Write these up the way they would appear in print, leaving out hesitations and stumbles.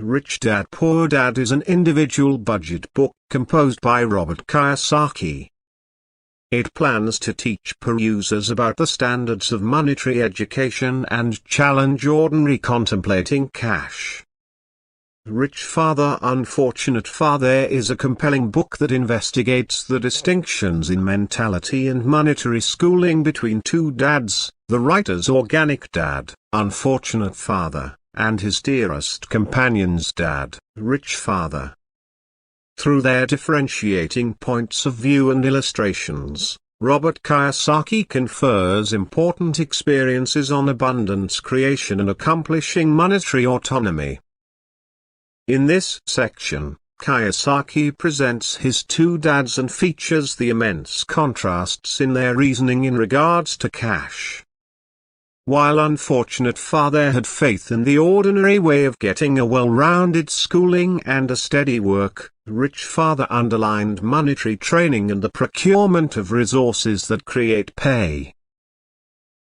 Rich Dad Poor Dad is an individual budget book composed by Robert Kiyosaki. It plans to teach perusers about the standards of monetary education and challenge ordinary contemplating cash. Rich Father Unfortunate Father is a compelling book that investigates the distinctions in mentality and monetary schooling between two dads, the writer's organic dad, Unfortunate Father, and his dearest companion's dad, Rich Father. Through their differentiating points of view and illustrations, Robert Kiyosaki confers important experiences on abundance creation and accomplishing monetary autonomy. In this section, Kiyosaki presents his two dads and features the immense contrasts in their reasoning in regards to cash. While Unfortunate Father had faith in the ordinary way of getting a well-rounded schooling and a steady work, Rich Father underlined monetary training and the procurement of resources that create pay.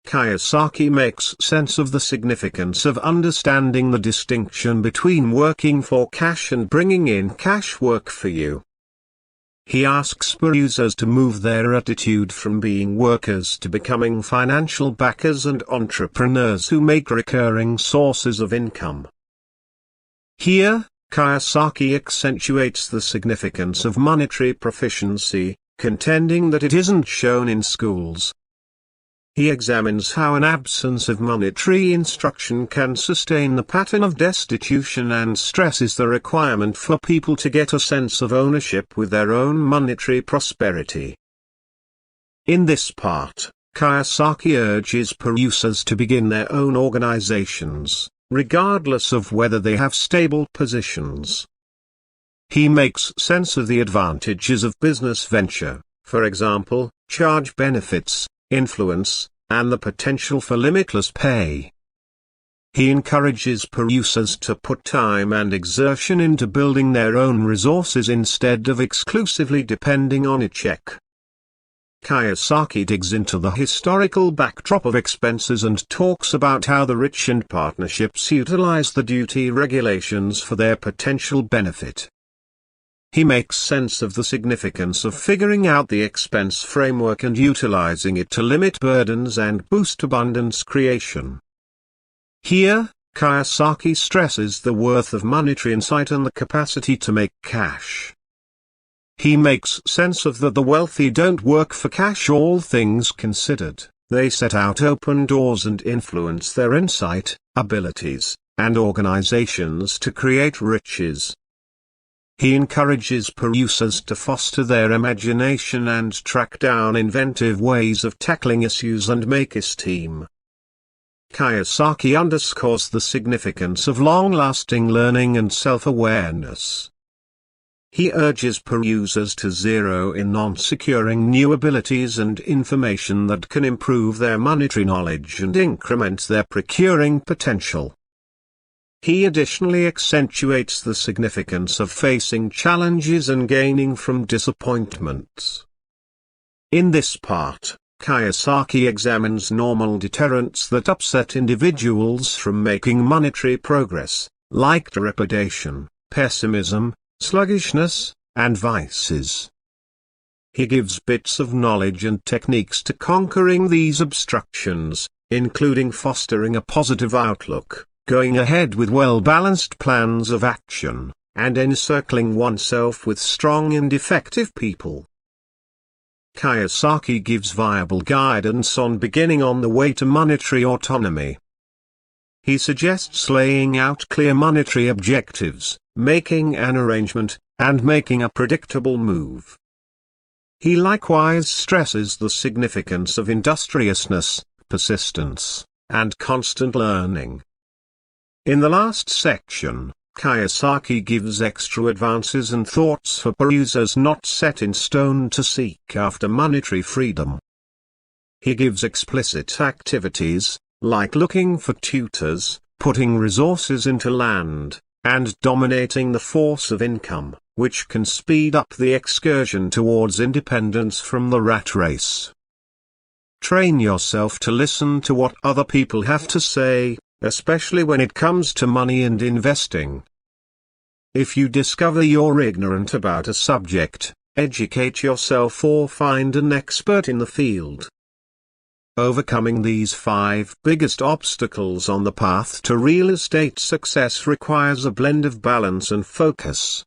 Kiyosaki makes sense of the significance of understanding the distinction between working for cash and bringing in cash work for you. He asks perusers to move their attitude from being workers to becoming financial backers and entrepreneurs who make recurring sources of income. Here, Kiyosaki accentuates the significance of monetary proficiency, contending that it isn't shown in schools. He examines how an absence of monetary instruction can sustain the pattern of destitution and stresses the requirement for people to get a sense of ownership with their own monetary prosperity. In this part, Kiyosaki urges perusers to begin their own organizations, regardless of whether they have stable positions. He makes sense of the advantages of business venture, for example, charge benefits, influence, and the potential for limitless pay. He encourages perusers to put time and exertion into building their own resources instead of exclusively depending on a check. Kiyosaki digs into the historical backdrop of expenses and talks about how the rich and partnerships utilize the duty regulations for their potential benefit. He makes sense of the significance of figuring out the expense framework and utilizing it to limit burdens and boost abundance creation. Here, Kiyosaki stresses the worth of monetary insight and the capacity to make cash. He makes sense of that the wealthy don't work for cash. All things considered, they set out open doors and influence their insight, abilities, and organizations to create riches. He encourages perusers to foster their imagination and track down inventive ways of tackling issues and make esteem. Kiyosaki underscores the significance of long-lasting learning and self-awareness. He urges perusers to zero in on securing new abilities and information that can improve their monetary knowledge and increment their procuring potential. He additionally accentuates the significance of facing challenges and gaining from disappointments. In this part, Kiyosaki examines normal deterrents that upset individuals from making monetary progress, like trepidation, pessimism, sluggishness, and vices. He gives bits of knowledge and techniques to conquering these obstructions, including fostering a positive outlook, going ahead with well-balanced plans of action, and encircling oneself with strong and effective people. Kiyosaki gives viable guidance on beginning on the way to monetary autonomy. He suggests laying out clear monetary objectives, making an arrangement, and making a predictable move. He likewise stresses the significance of industriousness, persistence, and constant learning. In the last section, Kiyosaki gives extra advances and thoughts for perusers not set in stone to seek after monetary freedom. He gives explicit activities, like looking for tutors, putting resources into land, and dominating the force of income, which can speed up the excursion towards independence from the rat race. Train yourself to listen to what other people have to say, especially when it comes to money and investing. If you discover you're ignorant about a subject, educate yourself or find an expert in the field. Overcoming these 5 biggest obstacles on the path to real estate success requires a blend of balance and focus.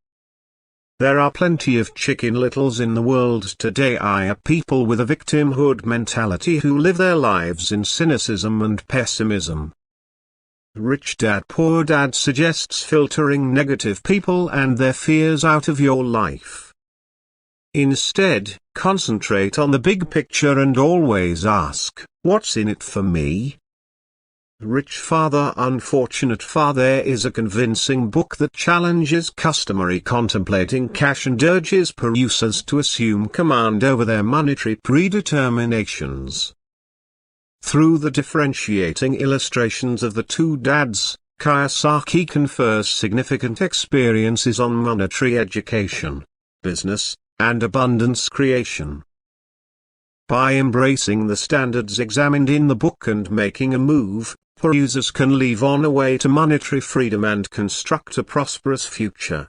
There are plenty of chicken littles in the world today, people with a victimhood mentality who live their lives in cynicism and pessimism. Rich Dad Poor Dad suggests filtering negative people and their fears out of your life. Instead, concentrate on the big picture and always ask, what's in it for me? Rich Father Unfortunate Father is a convincing book that challenges customary contemplating cash and urges perusers to assume command over their monetary predeterminations. Through the differentiating illustrations of the 2 dads, Kiyosaki confers significant experiences on monetary education, business, and abundance creation. By embracing the standards examined in the book and making a move, perusers can leave on a way to monetary freedom and construct a prosperous future.